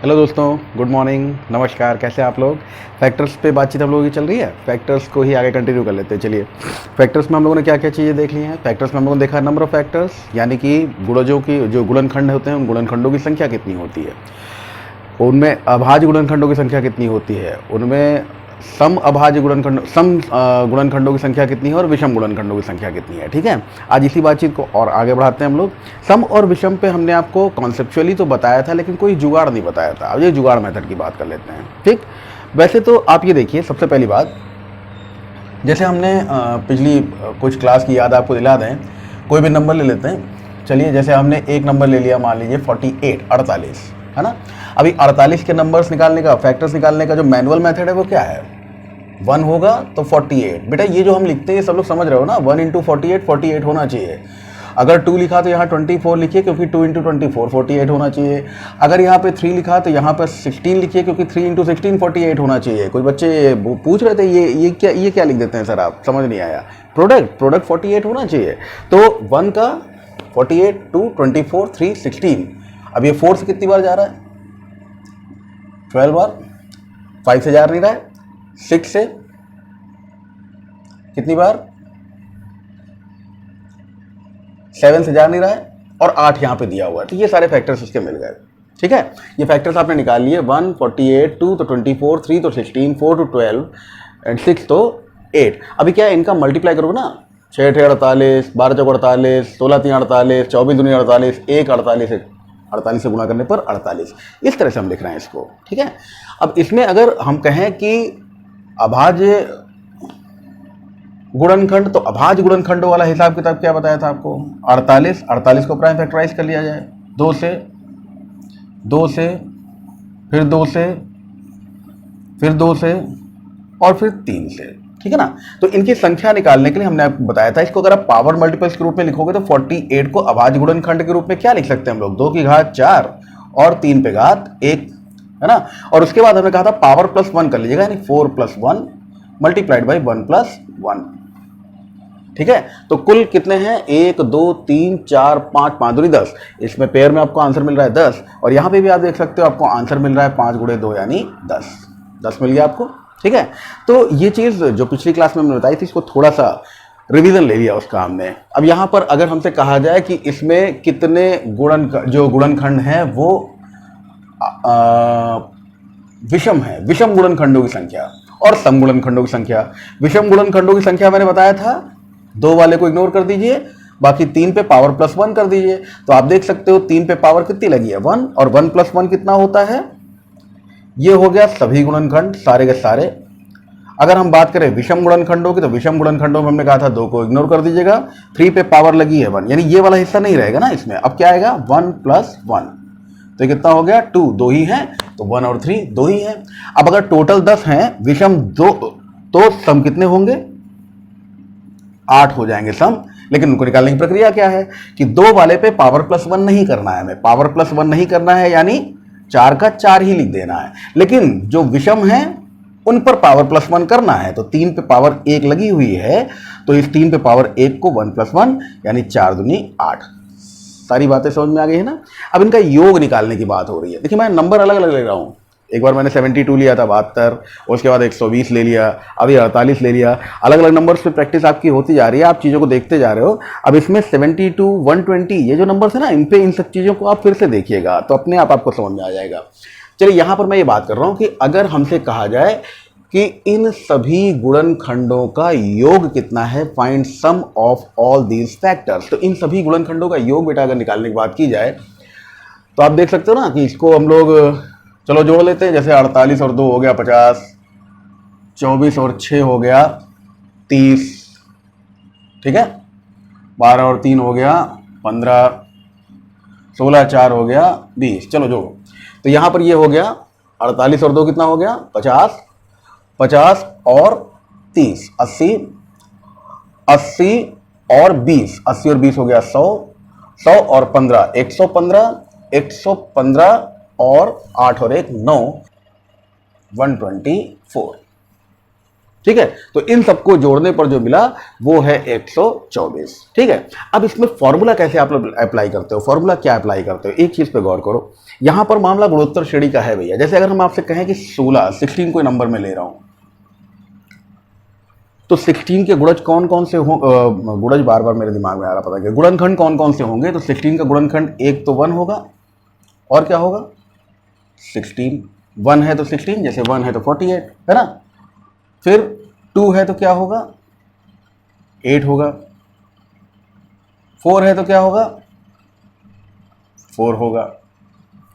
Hello दोस्तों, good morning, नमस्कार। कैसे हैं आप लोग। फैक्टर्स पे बातचीत हम लोगों की चल रही है। फैक्टर्स को ही आगे कंटिन्यू कर लेते हैं। चलिए, फैक्टर्स में हम लोगों ने क्या क्या चीज़ें देख ली हैं। फैक्टर्स में हम लोगों ने देखा नंबर ऑफ फैक्टर्स, यानी कि गुणजों की जो गुणनखंड होते हैं उन गुणनखंडों की संख्या कितनी होती है, उनमें अभाज्य गुणनखंडों की संख्या कितनी होती है, उनमें सम अभाज्य गुणनखंडों की संख्या कितनी है और विषम गुणनखंडों की संख्या कितनी है। ठीक है, आज इसी बातचीत को और आगे बढ़ाते हैं हम लोग। सम और विषम पे हमने आपको कॉन्सेप्चुअली तो बताया था, लेकिन कोई जुगाड़ नहीं बताया था। अब ये जुगाड़ मेथड की बात कर लेते हैं। ठीक, वैसे तो आप ये देखिए, सबसे पहली बात, जैसे हमने पिछली कुछ क्लास की याद आपको दिला दें, कोई भी नंबर ले लेते हैं। चलिए, जैसे हमने एक नंबर ले लिया, मान लीजिए 48, 48, है ना। अभी 48 के नंबर्स निकालने का, फैक्टर्स निकालने का जो मैनुअल मेथड है वो क्या है, 1 होगा तो 48। बेटा ये जो हम लिखते हैं ये सब लोग समझ रहे हो ना, 1 इंटू 48 48 होना चाहिए। अगर 2 लिखा तो यहाँ 24 लिखिए, क्योंकि 2 इंटू 24 48 होना चाहिए। अगर यहाँ पे 3 लिखा तो यहाँ पर 16 लिखिए, क्योंकि 3 इंटू 16 48 होना चाहिए। कोई बच्चे पूछ रहे थे ये क्या लिख देते हैं सर, आप समझ नहीं आया। प्रोडक्ट 48 होना चाहिए। तो 1 का 48, 2 24, 3 16। अब ये 4 से कितनी बार जा रहा है, 12 बार। 5 से जा नहीं रहा है, 6 से कितनी बार, 7 से जा नहीं रहा है, और 8 यहाँ पे दिया हुआ है। तो ये सारे फैक्टर्स उसके मिल गए। ठीक है, ये फैक्टर्स आपने निकाल लिए। 1 48, 2 तो 24, 3 तो 16, 4 तो 12 एंड 6 तो 8। अभी क्या है, इनका मल्टीप्लाई करोगे ना, 6 6 48, 12 चौक 48, 16 3 48, 24 दूनी 48, 1 48, 48 से गुणा करने पर 48। इस तरह से हम लिख रहे हैं इसको। ठीक है, अब इसमें अगर हम कहें कि अभाज्य गुणनखंड, तो अभाज्य गुणनखंड वाला हिसाब किताब क्या बताया था आपको, 48 को प्राइम फैक्टराइज कर लिया जाए, 2 से, फिर 2 से, फिर 2 से, और फिर 3 से। ठीक है ना। तो इनकी संख्या निकालने के लिए हमने आपको बताया था, इसको अगर आप पावर मल्टीपल्स के रूप में लिखोगे तो 48 को अभाज्य गुणनखंड के रूप में क्या लिख सकते हैं हम लोग, 2 की घात 4 और 3 पे घात 1, है ना। और उसके बाद हमने कहा था पावर प्लस 1 कर लीजिएगा, यानी 4 + 1 मल्टीप्लाइड बाई 1 + 1। ठीक है, तो कुल कितने हैं, 1 2 3 4 5, 5 दूनी 10। इसमें पेयर में आपको आंसर मिल रहा है 10, और यहाँ पे भी आप देख सकते हो आपको आंसर मिल रहा है 5 × 2 यानी 10 मिल गया आपको। ठीक है, तो ये चीज़ जो पिछली क्लास में हमने बताई थी, इसको थोड़ा सा रिवीजन ले लिया उसका हमने। अब यहाँ पर अगर हमसे कहा जाए कि इसमें कितने गुणनखंड हैं वो विषम है, विषम गुणनखंडों की संख्या और सम गुणनखंडों की संख्या। विषम गुणनखंडों की संख्या मैंने बताया था, 2 वाले को इग्नोर कर दीजिए, बाकी 3 पे पावर प्लस 1 कर दीजिए। तो आप देख सकते हो 3 पे पावर कितनी लगी है, 1, और 1 + 1 कितना होता है, ये हो गया सभी गुणनखंड सारे के सारे। अगर हम बात करें विषम गुणनखंडों की, तो विषम गुणनखंडों में हमने कहा था 2 को इग्नोर कर दीजिएगा, 3 पे पावर लगी है 1, यानी ये वाला हिस्सा नहीं रहेगा ना इसमें। अब क्या आएगा, 1 + 1, तो कितना हो गया, 2, 2 ही है, तो 1 और 3 2 ही है। अब अगर टोटल 10 हैं, विषम 2, तो सम कितने होंगे, 8 हो जाएंगे सम। लेकिन उनको निकालने की प्रक्रिया क्या है कि 2 वाले पे पावर प्लस 1 नहीं करना है, हमें पावर प्लस 1 नहीं करना है, यानी 4 का 4 ही लिख देना है। लेकिन जो विषम है उन पर पावर प्लस 1 करना है, तो 3 पे पावर 1 लगी हुई है, तो इस 3 पे पावर 1 को 1 + 1 यानी 4 दूनी 8। सारी बातें समझ में आ गई है ना। अब इनका योग निकालने की बात हो रही है। देखिए, मैं नंबर अलग अलग ले रहा हूँ। एक बार मैंने 72 लिया था, 72, उसके बाद 120 ले लिया, अभी 48 ले लिया। अलग अलग नंबर्स पे प्रैक्टिस आपकी होती जा रही है, आप चीज़ों को देखते जा रहे हो। अब इसमें 72, 120 ये जो नंबर्स है ना, इन पे इन सब चीज़ों को आप फिर से देखिएगा तो अपने आप आपको समझ में आ जाएगा। चलिए, यहाँ पर मैं ये बात कर रहा हूँ कि अगर हमसे कहा जाए कि इन सभी गुणनखंडों का योग कितना है, find sum of all these factors. तो इन सभी गुणनखंडों का योग बेटा अगर निकालने की बात की जाए, तो आप देख सकते हो ना कि इसको हम लोग चलो जोड़ लेते हैं। जैसे 48 और 2 हो गया 50, 24 और 6 हो गया 30, ठीक है, 12 और 3 हो गया 15, 16 4 हो गया 20। चलो जोड़ो, तो यहाँ पर ये हो गया 48 और 2 कितना हो गया, 50, 50 और 30 80, 80 और 20, 80 और 20 हो गया 100, 100 और 15 115, 115 और 8 और 1 9, 124। ठीक है, तो इन सबको जोड़ने पर जो मिला वो है 124। ठीक है, अब इसमें फॉर्मूला कैसे आप लोग अप्लाई करते हो, फॉर्मूला क्या अप्लाई करते हो, एक चीज पे गौर करो। यहां पर मामला गुणोत्तर श्रेणी का है भैया। जैसे अगर हम आपसे कहें कि 16 कोई नंबर में ले रहा हूं, तो 16 के गुणज कौन कौन से हो, गुणज बार बार मेरे दिमाग में आ रहा, पता है गुणनखंड कौन कौन से होंगे। तो 16 का गुणनखंड एक तो 1 होगा, और क्या होगा 16, 1 है तो 16, जैसे 1 है तो 48 है ना। फिर 2 है तो क्या होगा 8 होगा, 4 है तो क्या होगा 4 होगा।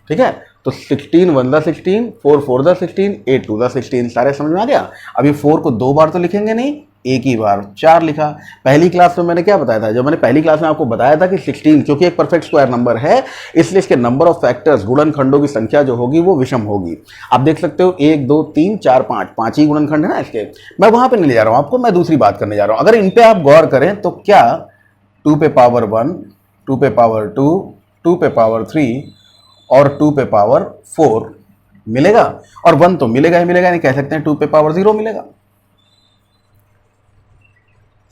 ठीक है, तो 16 1 दा 16, 4 4 दा 16, 8 2 दा 16, सारे समझ में आ गया। अब ये 4 को 2 बार तो लिखेंगे नहीं, एक ही बार 4 लिखा। पहली क्लास में मैंने क्या बताया था, जब मैंने पहली क्लास में आपको बताया था कि 16 क्योंकि एक परफेक्ट स्क्वायर नंबर है, इसलिए इसके नंबर ऑफ फैक्टर्स, गुणनखंडों की संख्या जो होगी वो विषम होगी। आप देख सकते हो 1 2 3 4 5, 5 ही गुणनखंड है ना इसके। मैं वहां पे नहीं ले जा रहा हूं आपको, मैं दूसरी बात करने जा रहा हूं। अगर इन पे आप गौर करें तो क्या 2 पे पावर 1, 2 पे पावर 2, 2 पे पावर 3 और 2 पे पावर 4 मिलेगा, और 1 तो मिलेगा ही मिलेगा, नहीं कह सकते हैं 2 पे पावर 0 मिलेगा।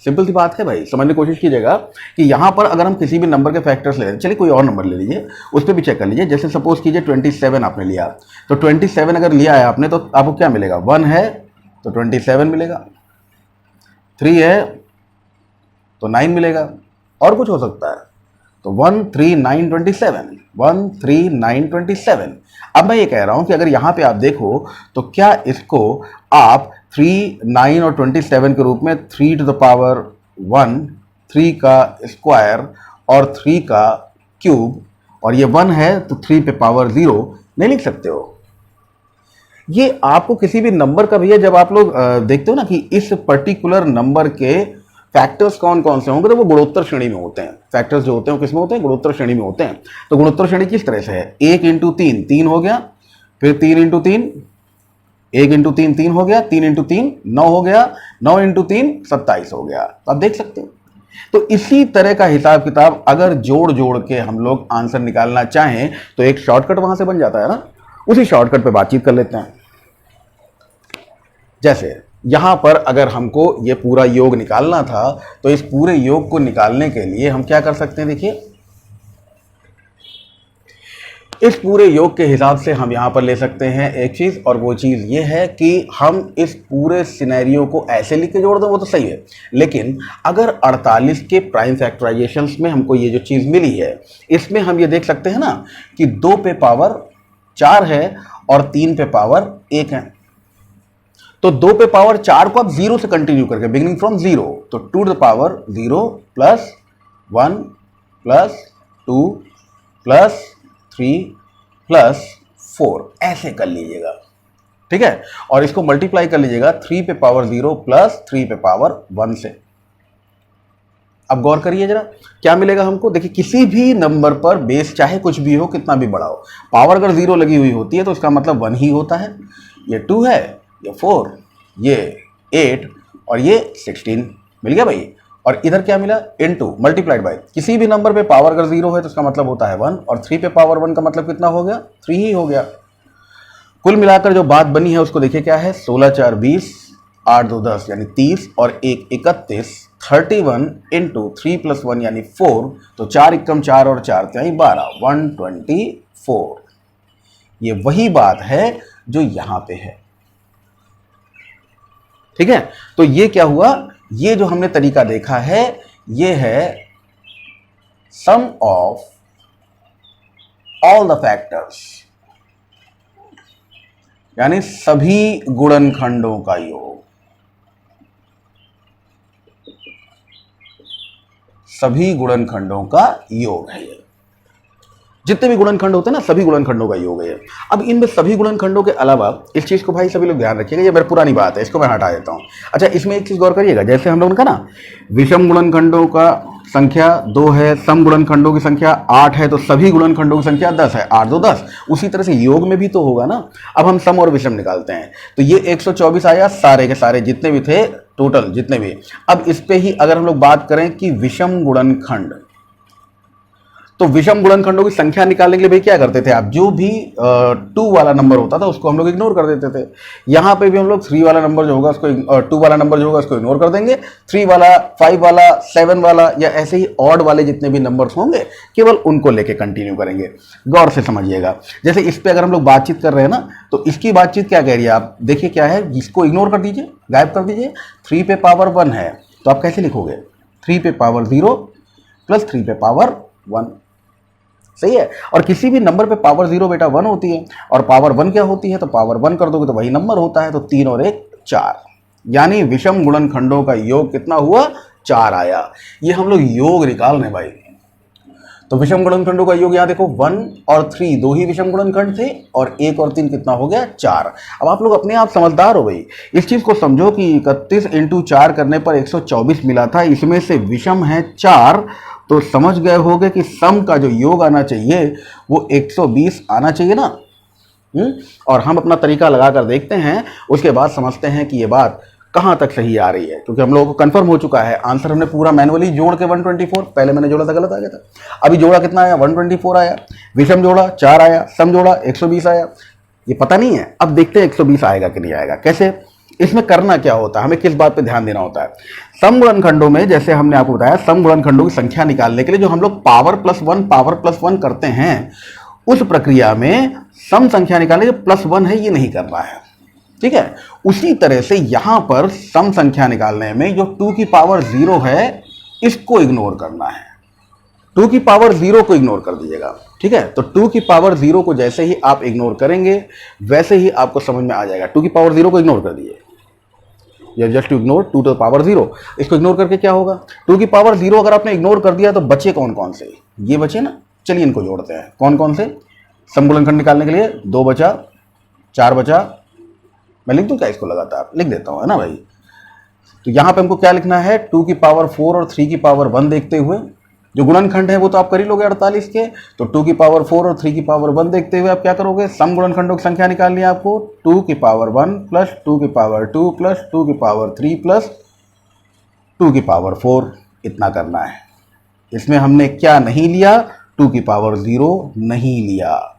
सिंपल सी बात है भाई, समझने की कोशिश कीजिएगा कि यहां पर अगर हम किसी भी नंबर के फैक्टर्स ले लें, चलिए कोई और नंबर ले लीजिए, उस पर भी चेक कर लीजिए। जैसे सपोज कीजिए 27 आपने लिया, तो 27 अगर लिया है आपने तो आपको क्या मिलेगा, 1 है तो 27 मिलेगा, 3 है तो 9 मिलेगा, और कुछ हो सकता है, तो 1 3 9 27, 1 3 9 27। अब मैं ये कह रहा हूं कि अगर यहां पे आप देखो तो क्या इसको आप 3 9 और 27 के रूप में 3 टू द पावर 1, 3 का स्क्वायर और 3 का क्यूब, और ये 1 है तो 3 पे पावर 0 नहीं लिख सकते हो। ये आपको किसी भी नंबर का भैया जब आप लोग देखते हो ना कि इस पर्टिकुलर नंबर के फैक्टर्स कौन कौन से होंगे, तो वो गुणोत्तर श्रेणी में होते हैं। फैक्टर्स जो होते हैं किसमें होते हैं, गुणोत्तर श्रेणी में होते हैं। तो गुणोत्तर श्रेणी किस तरह से है, 1 इंटू 3 3 हो गया, फिर 3 इंटू 3, 1 इंटू 3 3 हो गया, 3 इंटू 3 9 हो गया, 9 इंटू 3 27 हो गया। तो आप देख सकते हो। तो इसी तरह का हिसाब किताब अगर जोड़ जोड़ के हम लोग आंसर निकालना चाहें तो एक शॉर्टकट वहां से बन जाता है ना, उसी शॉर्टकट पे बातचीत कर लेते हैं। जैसे यहां पर अगर हमको ये पूरा योग निकालना था, तो इस पूरे योग को निकालने के लिए हम क्या कर सकते हैं, देखिए इस पूरे योग के हिसाब से हम यहां पर ले सकते हैं एक चीज, और वो चीज ये है कि हम इस पूरे सिनेरियो को ऐसे लिख के जोड़ दें वो तो सही है, लेकिन अगर 48 के प्राइम फैक्टराइजेशंस में हमको ये जो चीज मिली है, इसमें हम ये देख सकते हैं ना कि 2 पे पावर 4 है और 3 पे पावर 1 है। तो 2 पे पावर 4 को आप 0 से कंटिन्यू करके, बिगिनिंग फ्रॉम 0, तो 2 to the power 0 plus 1 plus 2 plus 3 plus 4 ऐसे कर लीजिएगा। ठीक है, और इसको मल्टीप्लाई कर लीजिएगा 3 पे पावर 0 प्लस 3 पे पावर 1 से। अब गौर करिए जरा क्या मिलेगा हमको। देखिए किसी भी नंबर पर बेस चाहे कुछ भी हो, कितना भी बड़ा हो, पावर अगर 0 लगी हुई होती है तो इसका मतलब 1 ही होता है। ये 2 है, ये 4, ये 8 और ये 16 मिल गया भाई। और इधर क्या मिला, इनटू मल्टीप्लाइड बाय, किसी भी नंबर पे पावर अगर 0 है तो इसका मतलब होता है 1, और 3 पे पावर 1 का मतलब कितना हो गया, 3 ही हो गया। कुल मिलाकर जो बात बनी है उसको देखिए क्या है, 16 4 20, 8 2 10 यानी 30 और 1 31, 31 इंटू 3 प्लस 1 यानी 4, तो 4 एकम 4 और 4 त्याई 12, 124। ये वही बात है जो यहां पे है। ठीक है, तो ये क्या हुआ, ये जो हमने तरीका देखा है ये है सम ऑफ ऑल द फैक्टर्स, यानी सभी गुणनखंडों का योग। सभी गुणनखंडों का योग है ये। जितने भी गुणनखंड होते हैं ना, सभी गुणनखंडों का योग है। अब इनमें सभी गुणनखंडों के अलावा इस चीज को भाई सभी लोग ध्यान रखिएगा, ये मेरी पुरानी बात है, इसको मैं हटा देता हूं। अच्छा, इसमें एक चीज गौर करिएगा, जैसे हम लोगों का ना विषम गुणनखंडों का संख्या 2 है, सम गुणनखंडों की संख्या 8 है, तो सभी गुणनखंडों की संख्या 10 है, 8 2 10। उसी तरह से योग में भी तो होगा ना। अब हम सम और विषम निकालते हैं, तो ये 124 आया, सारे के सारे जितने भी थे टोटल जितने भी। अब इस पे ही अगर हम लोग बात करें कि विषम गुणनखंड, तो विषम गुणनखंडों की संख्या निकालने के लिए भाई क्या करते थे आप, जो भी 2 वाला नंबर होता था उसको हम लोग इग्नोर कर देते थे। यहाँ पे भी हम लोग 3 वाला नंबर जो होगा उसको 2 वाला नंबर जो होगा उसको इग्नोर कर देंगे। 3 वाला, 5 वाला, 7 वाला या ऐसे ही ऑड वाले जितने भी नंबर्स होंगे केवल उनको लेके कंटिन्यू करेंगे। गौर से समझिएगा, जैसे इस पे अगर हम लोग बातचीत कर रहे हैं ना, तो इसकी बातचीत क्या कह रही है आप देखिए क्या है, इसको इग्नोर कर दीजिए, गायब कर दीजिए। 3 पे पावर 1 है तो आप कैसे लिखोगे, 3 पे पावर 0 प्लस 3 पे पावर 1, सही है। और किसी भी नंबर पे पावर 0 बेटा 1 होती है, और पावर 1 क्या होती है, तो पावर 1 कर दोगे तो वही नंबर होता है, तो 3 और 1 4, यानी विषम गुणनखंडों का योग कितना हुआ, 4 आया। ये हम लोग योग निकाल रहे भाई। तो विषम गुणनखंडों का योग यहाँ देखो 1 और 3 दो ही विषम गुणनखंड थे, और 1 और 3 कितना हो गया, 4। अब आप लोग अपने आप समझदार हो भाई, इस चीज को समझो कि 31 × 4 करने पर 124 मिला था, इसमें से विषम है 4, तो समझ गए होगे कि सम का जो योग आना चाहिए वो 120 आना चाहिए ना। और हम अपना तरीका लगा कर देखते हैं, उसके बाद समझते हैं कि ये बात कहाँ तक सही आ रही है, क्योंकि हम लोगों को कंफर्म हो चुका है। आंसर हमने पूरा मैनुअली जोड़ के 124, पहले मैंने जोड़ा था गलत आ गया था, अभी जोड़ा कितना आया, 124 आया, विषम जोड़ा 4 आया, सम जोड़ा 120 आया। ये पता नहीं है, अब देखते हैं 120 आएगा कि नहीं आएगा, कैसे, इसमें करना क्या होता है, हमें किस बात पे ध्यान देना होता है। सम गुणनखंडों में जैसे हमने आपको बताया, सम गुणनखंडों की संख्या निकालने के लिए जो हम लोग पावर प्लस वन करते हैं, उस प्रक्रिया में सम संख्या निकालने के +1 है ये नहीं करना है, ठीक है। उसी तरह से यहां पर सम संख्या निकालने में जो 2 की पावर 0 है इसको इग्नोर करना है, 2 की पावर 0 को इग्नोर कर दीजिएगा, ठीक है। तो 2 की पावर 0 को जैसे ही आप इग्नोर करेंगे वैसे ही आपको समझ में आ जाएगा। 2 की पावर 0 को इग्नोर कर दीजिए, you just to ignore 2 to the power 0। इसको इग्नोर करके क्या होगा, 2 की पावर 0 अगर आपने इग्नोर कर दिया तो बचे कौन कौन से, ये बचे ना, चलिए इनको जोड़ते हैं। कौन कौन से, सम गुणनखंड निकालने के लिए 2 बचा, 4 बचा, मैं लिख दूं क्या इसको, लगातार लिख देता हूं, है ना भाई। तो यहां पे हमको क्या लिखना है, 2 की पावर 4 और 3 की पावर 1 देखते हुए, जो गुणनखंड है वो तो आप कर ही लोगे 48 के, तो 2 की पावर 4 और 3 की पावर 1 देखते हुए आप क्या करोगे, सम गुणनखंडों की संख्या निकालनी है आपको, 2 की पावर 1 प्लस 2 की पावर 2 प्लस 2 की पावर 3 प्लस 2 की पावर 4, इतना करना है। इसमें हमने क्या नहीं लिया, 2 की पावर 0 नहीं लिया,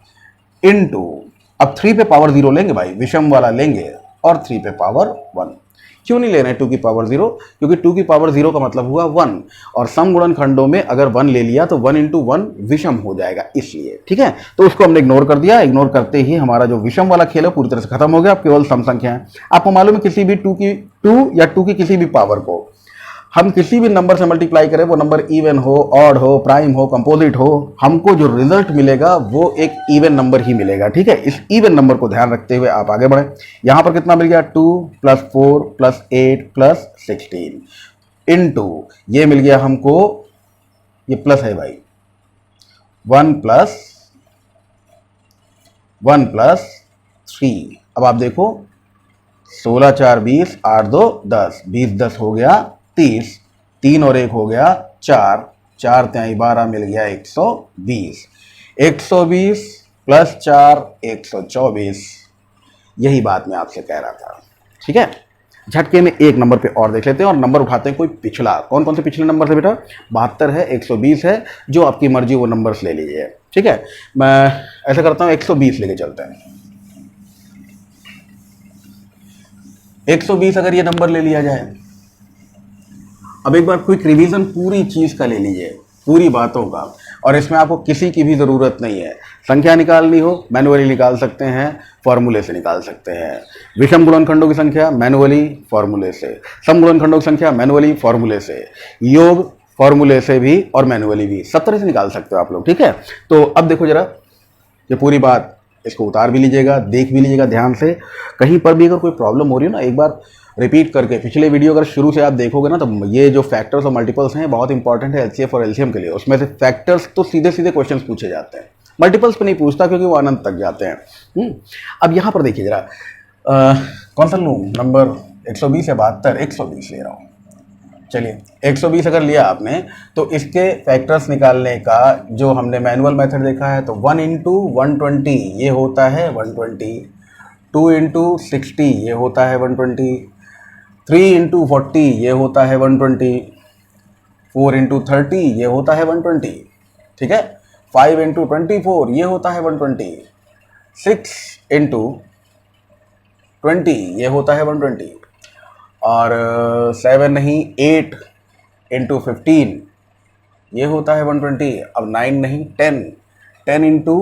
इनटू, अब 3 पे पावर 0 लेंगे भाई, विषम वाला लेंगे, और 3 पे पावर 1। क्यों नहीं ले रहे हैं 2 की पावर 0, क्योंकि 2 की पावर 0 का मतलब हुआ 1, और सम गुणनखंडों में अगर 1 ले लिया तो 1 × 1 विषम हो जाएगा, इसलिए, ठीक है। तो उसको हमने इग्नोर कर दिया, इग्नोर करते ही हमारा जो विषम वाला खेल है पूरी तरह से खत्म हो गया, अब केवल सम संख्या है। आपको मालूम है किसी भी 2 या 2 की किसी भी पावर को हम किसी भी नंबर से मल्टीप्लाई करें, वो नंबर इवन हो, ऑड हो, प्राइम हो, कंपोजिट हो, हमको जो रिजल्ट मिलेगा वो एक इवन नंबर ही मिलेगा, ठीक है। इस इवन नंबर को ध्यान रखते हुए आप आगे बढ़े। यहां पर कितना मिल गया, 2 + 4 + 8 + 16 इनटू, ये मिल गया हमको, ये प्लस है भाई, 1 + 3। अब आप देखो 16 × 4 = 20, 8 × 2 = 10, 20 × 10 हो गया 30, 3 और 1 हो गया 4, 4 × 3 = 12, मिल गया 120, 120 + 4 124। यही बात मैं आपसे कह रहा था, ठीक है। झटके में एक नंबर पे और देख लेते हैं, और नंबर उठाते हैं कोई पिछला। कौन कौन से पिछले नंबर से बेटा, 72 है, 120 है, जो आपकी मर्जी वो नंबर्स ले लीजिए, ठीक है। मैं ऐसा करता हूँ 120 लेके चलते हैं। 120 अगर ये नंबर ले लिया जाए, अब एक बार क्विक रिवीजन पूरी चीज का ले लीजिए, पूरी बातों का, और इसमें आपको किसी की भी जरूरत नहीं है। संख्या निकालनी हो मैनुअली निकाल सकते हैं, फॉर्मूले से निकाल सकते हैं। विषम गुणनखंडों की संख्या मैनुअली, फॉर्मूले से। सम गुणनखंडों की संख्या मैनुअली, फॉर्मूले से। योग फॉर्मूले से भी और मैनुअली भी, सब तरह से निकाल सकते हो आप लोग, ठीक है। तो अब देखो जरा, ये पूरी बात, इसको उतार भी लीजिएगा, देख भी लीजिएगा ध्यान से। कहीं पर भी अगर कोई प्रॉब्लम हो रही है ना, एक बार रिपीट करके पिछले वीडियो अगर शुरू से आप देखोगे ना, तो ये जो फैक्टर्स और मल्टीपल्स हैं बहुत इंपॉर्टेंट है एलसीएफ और एलसीएम के लिए। उसमें से फैक्टर्स तो सीधे सीधे क्वेश्चंस पूछे जाते हैं, मल्टीपल्स पे नहीं पूछता क्योंकि वो अनंत तक जाते हैं। अब यहाँ पर देखिए जरा, कौन सा लूँ नंबर, 120 या 72, 120 ले रहा हूँ। चलिए 120 अगर लिया आपने, तो इसके फैक्टर्स निकालने का जो हमने मैनुअल मेथड देखा है, तो 1 × 120 ये होता है 120, 2 × 60 ये होता है 120, 3 × 40 ये होता है 120, 4 × 30 ये होता है 120, ठीक है। 5 इंटू 24 ये होता है 120, 6 इंटू 20 ये होता है 120, और 7 नहीं 8 इंटू 15 ये होता है 120, अब 9 नहीं 10, 10 इंटू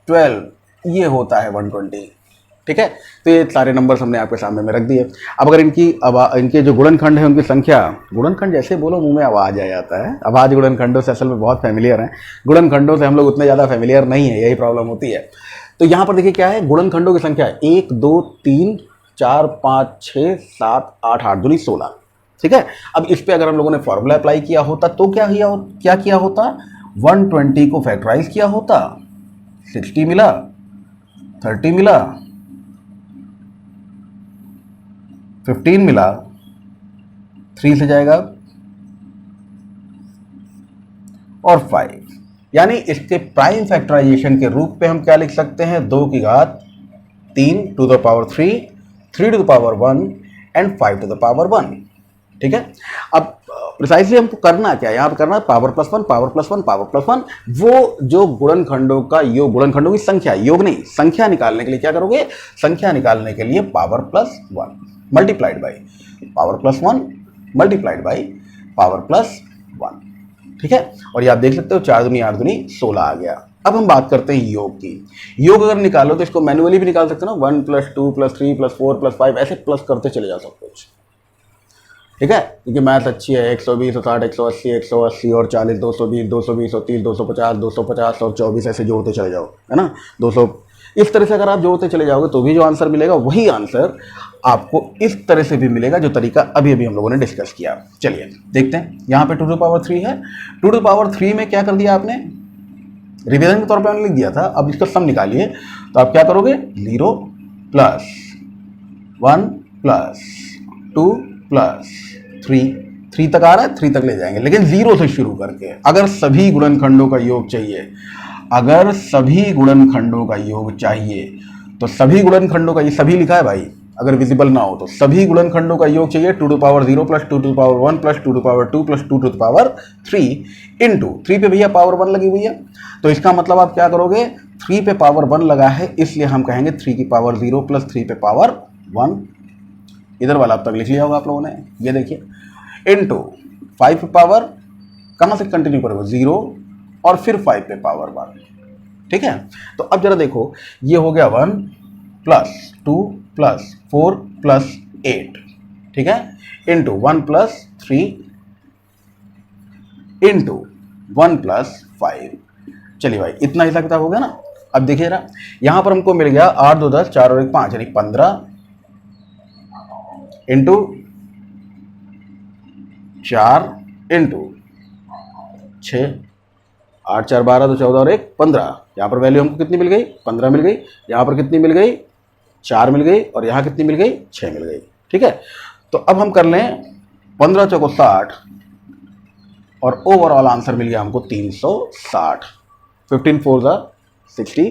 12 ये होता है 120। ठीक है, तो ये सारे नंबर्स हमने आपके सामने में रख दिए। अब अगर इनके जो गुणनखंड है उनकी संख्या, गुणनखंड जैसे बोलो मुंह में आवाज आ जाता है, आवाज गुणनखंडों से असल में बहुत फेमिलियर हैं, गुणनखंडों से हम लोग उतने ज़्यादा फेमिलियर नहीं है, यही प्रॉब्लम होती है। तो यहाँ पर देखिए क्या है, गुणनखंडों की संख्या 1 2 3 4 5 6 7 8 8 दूनी 16। ठीक है, अब इस पे अगर हम लोगों ने फॉर्मूला अप्लाई किया होता तो क्या किया होता, 120 को फैक्टराइज किया होता, 60 मिला, 30 मिला, 15 मिला, 3 से जाएगा और 5, यानी इसके प्राइम फैक्टराइजेशन के रूप पे हम क्या लिख सकते हैं, 2 की घात 3 to the power 3, 3 to the power 1 and 5 to the power 1। ठीक है, अब प्रिसाइसली हमको करना क्या है, यहाँ पर करना है power plus 1 power plus 1 power plus 1। वो जो गुणनखंडों का योग, गुणनखंडों की संख्या, योग नहीं संख्या निकालने के लिए क्या करोगे, संख्या निकालने के लिए power plus 1 multiplied by power plus 1 multiplied by power plus 1। ठीक है, और ये आप देख सकते हो 4 दूनी 8 दूनी 16 आ गया। अब हम बात करते हैं योग की। योग अगर निकालो तो इसको मैन्युअली भी निकाल सकते हो ना, 1 प्लस 2 प्लस 3 प्लस 4 प्लस 5 ऐसे प्लस करते चले जाओ सब कुछ। ठीक है, क्योंकि मैथ अच्छी है, 120 160 180 180 और 40 220 220 और 30 250 250 और 24 ऐसे जोड़ते चले जाओ, है ना, 200। इस तरह से अगर आप जोड़ते चले जाओगे तो भी जो आंसर मिलेगा वही आंसर आपको इस तरह से भी मिलेगा, जो तरीका अभी अभी हम लोगों ने डिस्कस किया। चलिए देखते हैं, यहाँ पे 2 टू पावर 3 है, 2 टू पावर 3 में क्या कर दिया आपने, रिवीजन के तौर पे हमने लिख दिया था, अब इसका सम निकालिए। तो आप क्या करोगे, 0 प्लस 1 प्लस 2 प्लस 3 तक आ रहा है, 3 तक ले जाएंगे, लेकिन 0 से शुरू करके। अगर सभी गुणनखंडों का योग चाहिए, अगर सभी गुणनखंडों का योग चाहिए तो सभी गुणनखंडों का, ये सभी लिखा है भाई, अगर विजिबल ना हो तो सभी गुणनखंडों का योग चाहिए 2 to power 0 plus 2 to power 1 plus 2 to power 2 plus 2 to power 3 into 3 पे भैया पावर 1 लगी हुई है, तो इसका मतलब आप क्या करोगे, 3 पे पावर 1 लगा है इसलिए हम कहेंगे 3 की पावर 0 प्लस 3 पे पावर 1। इधर वाला अब तक लिख लिया होगा आप लोगों ने, ये देखिए, इंटू 5 पे पावर, कहाँ से कंटिन्यू करोगे, 0 और फिर 5 पे पावर 1। ठीक है, तो अब जरा देखो, ये हो गया 1 प्लस 2 प्लस 4 प्लस 8, ठीक है, इंटू 1 प्लस 3 इंटू 1 प्लस 5। चलिए भाई, इतना हिसाब किताब हो गया ना। अब देखिए जरा, यहां पर हमको मिल गया 8 2 10 4 और 1 5 यानी 15 इंटू 4 इंटू 6, 8 4 12 तो 14 और 1 15। यहाँ पर वैल्यू हमको कितनी मिल गई, 15 मिल गई। यहाँ पर कितनी मिल गई, 4 मिल गई, और यहाँ कितनी मिल गई, 6 मिल गई। ठीक है, तो अब हम कर लें 15 चौको 60 और ओवरऑल आंसर मिल गया हमको 360। 15 4 60,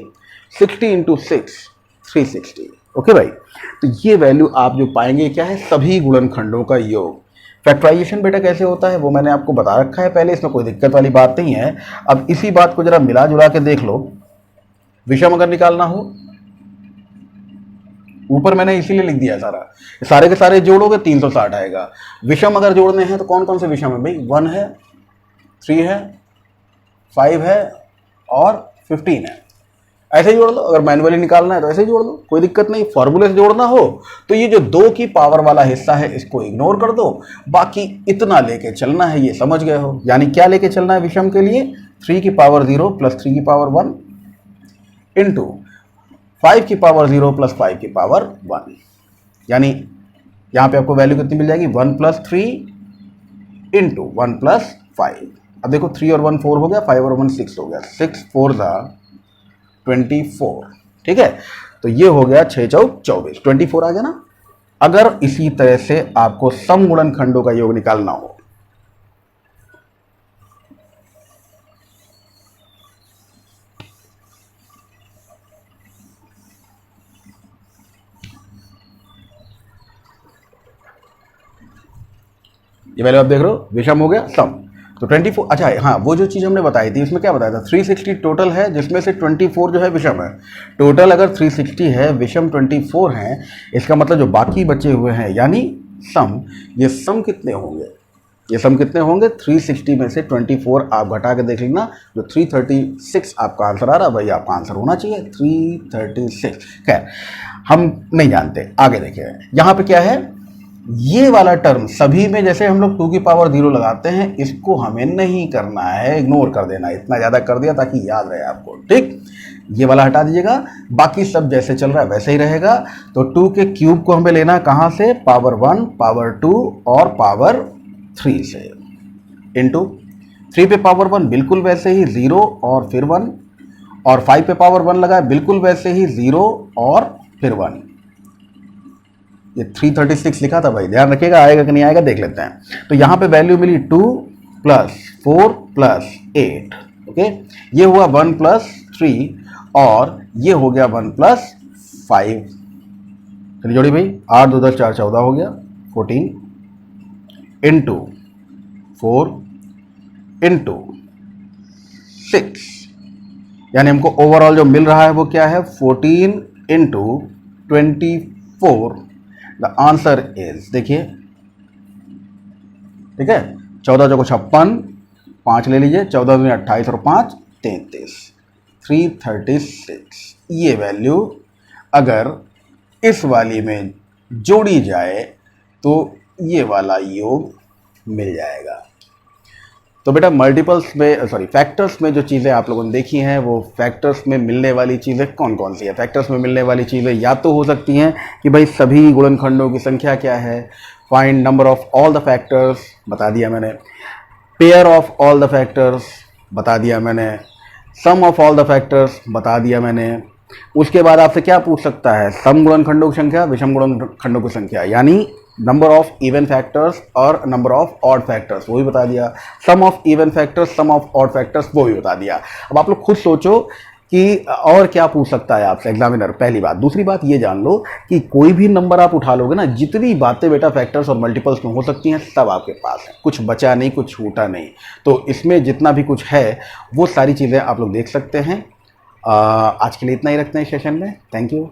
60 इंटू 6 360। ओके भाई, तो ये वैल्यू आप जो पाएंगे क्या है, सभी गुणनखंडों का योग। फैक्टराइजेशन बेटा कैसे होता है वो मैंने आपको बता रखा है पहले, इसमें कोई दिक्कत वाली बात नहीं है। अब इसी बात को जरा मिला जुला के देख लो, विषम अगर निकालना हो, ऊपर मैंने इसीलिए लिख दिया सारे के सारे जोड़ोगे 360 आएगा। विषम अगर जोड़ने हैं तो कौन कौन से विषम है भाई, 1 है, 3 है, 5 है और 15 है। ऐसे ही जोड़ लो, अगर मैनुअली निकालना है तो ऐसे ही जोड़ लो, कोई दिक्कत नहीं। फॉर्मूले से जोड़ना हो तो ये जो 2 की पावर वाला हिस्सा है इसको इग्नोर कर दो, बाकी इतना लेके चलना है, ये समझ गए हो। यानी क्या लेके चलना है विषम के लिए, 3 की पावर 0 प्लस 3 की पावर 1 इंटू 5 की पावर 0 प्लस 5 की पावर 1। यानी यहाँ पे आपको वैल्यू कितनी मिल जाएगी, 1 प्लस 3 इंटू 1 प्लस 5। अब देखो 3 और 1 4 हो गया, 5 और 1 6 हो गया, 6 4 24। ठीक है, तो ये हो गया 6 चौक 24, 24 आ गया ना। अगर इसी तरह से आपको सम गुणनखंडों का योग निकालना हो, ये वैल्यू आप देख रहे हो, विषम हो गया सम, तो 24, अच्छा हाँ, वो जो चीज़ हमने बताई थी उसमें क्या बताया था, 360 टोटल है जिसमें से 24 जो है विषम है। टोटल अगर 360 है, विषम 24 हैं, इसका मतलब जो बाकी बचे हुए हैं यानी सम, ये सम कितने होंगे, ये सम कितने होंगे, 360 में से 24 आप घटा के देख लेना, जो 336 आपका आंसर आ रहा है, भाई आपका आंसर होना चाहिए 336। खैर हम नहीं जानते, आगे देखिए यहाँ पे क्या है, ये वाला टर्म सभी में जैसे हम लोग 2 की पावर 0 लगाते हैं, इसको हमें नहीं करना है, इग्नोर कर देना, इतना ज़्यादा कर दिया ताकि याद रहे आपको, ठीक। ये वाला हटा दीजिएगा, बाकी सब जैसे चल रहा है वैसे ही रहेगा। तो 2 के क्यूब को हमें लेना कहाँ से, पावर 1, पावर 2 और पावर 3 से, इंटू 3 पे पावर 1 बिल्कुल वैसे ही 0 और फिर 1, और 5 पे पावर 1 लगा बिल्कुल वैसे ही 0 और फिर 1। ये 336 लिखा था भाई, ध्यान रखिएगा, आएगा कि नहीं आएगा देख लेते हैं। तो यहाँ पे वैल्यू मिली 2 + 4 + 8, ओके। ये हुआ 1 + 3 और ये हो गया 1 + 5। चलिए जोड़ी भाई, 8 2 10 4 14 हो गया, 14 इंटू 4 इंटू 6, यानी हमको ओवरऑल जो मिल रहा है वो क्या है, 14 इंटू 24। द आंसर इज, देखिए ठीक है, 14 चौको 56, 5 ले लीजिए, 14 दूनी 28 और 5 33, 336। ये वैल्यू अगर इस वाली में जोड़ी जाए तो ये वाला योग मिल जाएगा। तो बेटा मल्टीपल्स में, सॉरी फैक्टर्स में जो चीज़ें आप लोगों ने देखी हैं, वो फैक्टर्स में मिलने वाली चीज़ें कौन कौन सी है। फैक्टर्स में मिलने वाली चीज़ें या तो हो सकती हैं कि भाई सभी गुणनखंडों की संख्या क्या है, find number of all the factors बता दिया मैंने, pair of all the factors बता दिया मैंने, सम ऑफ ऑल द फैक्टर्स बता दिया मैंने। उसके बाद आपसे क्या पूछ सकता है, सम गुणनखंडों की संख्या, विषम गुणनखंडों की संख्या, यानी नंबर ऑफ इवन फैक्टर्स और नंबर ऑफ ऑड फैक्टर्स, वो भी बता दिया। Sum of even factors, sum of odd factors, वो भी बता दिया। अब आप लोग खुद सोचो कि और क्या पूछ सकता है आपसे एग्जामिनर, पहली बात। दूसरी बात ये जान लो कि कोई भी नंबर आप उठा लोगे ना, जितनी बातें बेटा फैक्टर्स और मल्टीपल्स में हो सकती हैं सब आपके पास है, कुछ बचा नहीं, कुछ छूटा नहीं। तो इसमें जितना भी कुछ है वो सारी चीज़ें आप लोग देख सकते हैं। आज के लिए इतना ही रखते हैं सेशन में। Thank you.